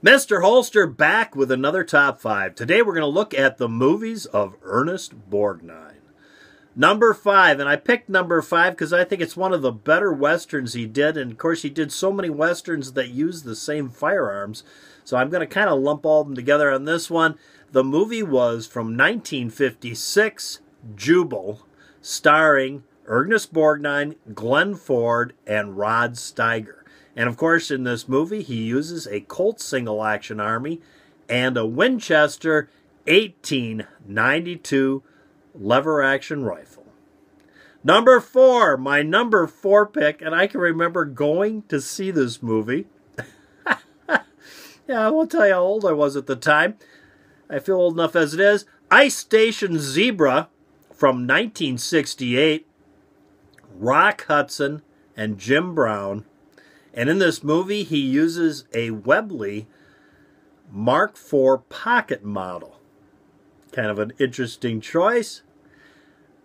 Mr. Holster back with another top 5. Today we're going to look at the movies of Ernest Borgnine. Number 5, and I picked number 5 because I think it's one of the better westerns he did, and of course he did so many westerns that use the same firearms, so I'm going to kind of lump all of them together on this one. The movie was from 1956, Jubal, starring Ernest Borgnine, Glenn Ford, and Rod Steiger. And of course, in this movie, he uses a Colt single-action army and a Winchester 1892 lever-action rifle. Number 4, my number 4 pick, and I can remember going to see this movie. Yeah, I won't tell you how old I was at the time. I feel old enough as it is. Ice Station Zebra from 1968, Rock Hudson and Jim Brown. And in this movie, he uses a Webley Mark IV pocket model. Kind of an interesting choice.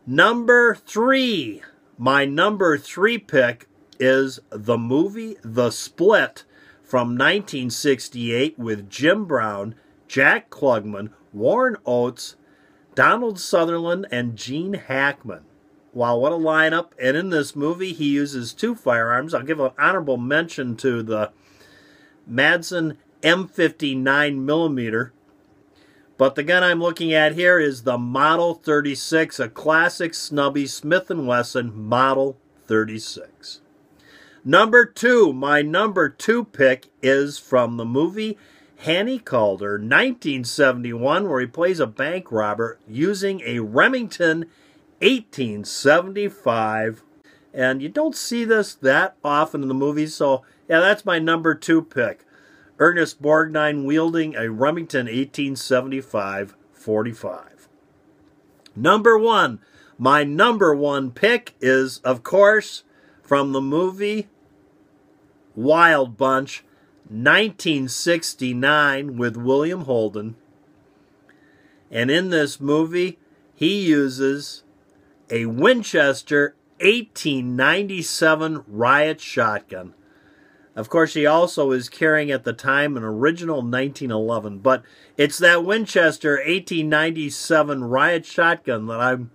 Number 3. My number 3 pick is the movie The Split from 1968 with Jim Brown, Jack Klugman, Warren Oates, Donald Sutherland, and Gene Hackman. Wow, what a lineup. And in this movie, he uses 2 firearms. I'll give an honorable mention to the Madsen M59mm. But the gun I'm looking at here is the Model 36, a classic snubby Smith & Wesson Model 36. Number 2, my number 2 pick is from the movie Hannie Calder, 1971, where he plays a bank robber using a Remington 1875, and you don't see this that often in the movies, so yeah, that's my number 2 pick. Ernest Borgnine wielding a Remington 1875 45. Number 1, my number 1 pick is, of course, from the movie Wild Bunch, 1969, with William Holden. And in this movie, he uses a Winchester 1897 riot shotgun. Of course, he also is carrying at the time an original 1911, but it's that Winchester 1897 riot shotgun that I'm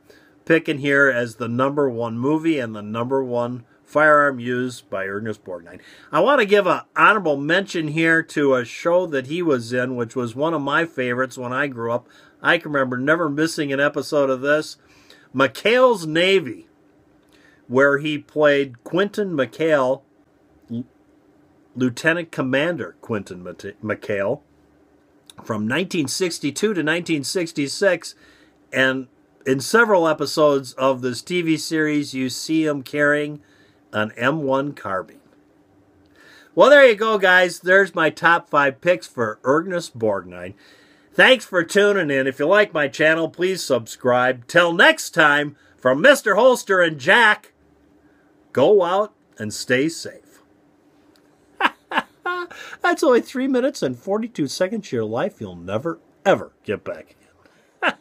picking here as the number 1 movie and the number 1 firearm used by Ernest Borgnine. I want to give an honorable mention here to a show that he was in, which was one of my favorites when I grew up. I can remember never missing an episode of this. McHale's Navy, where he played Quentin McHale, Lieutenant Commander Quentin McHale, from 1962 to 1966, and in several episodes of this TV series, you see him carrying an M1 carbine. Well, there you go, guys. There's my top 5 picks for Ernest Borgnine. Thanks for tuning in. If you like my channel, please subscribe. Till next time, from Mr. Holster and Jack, go out and stay safe. That's only 3 minutes and 42 seconds of your life you'll never, ever get back again.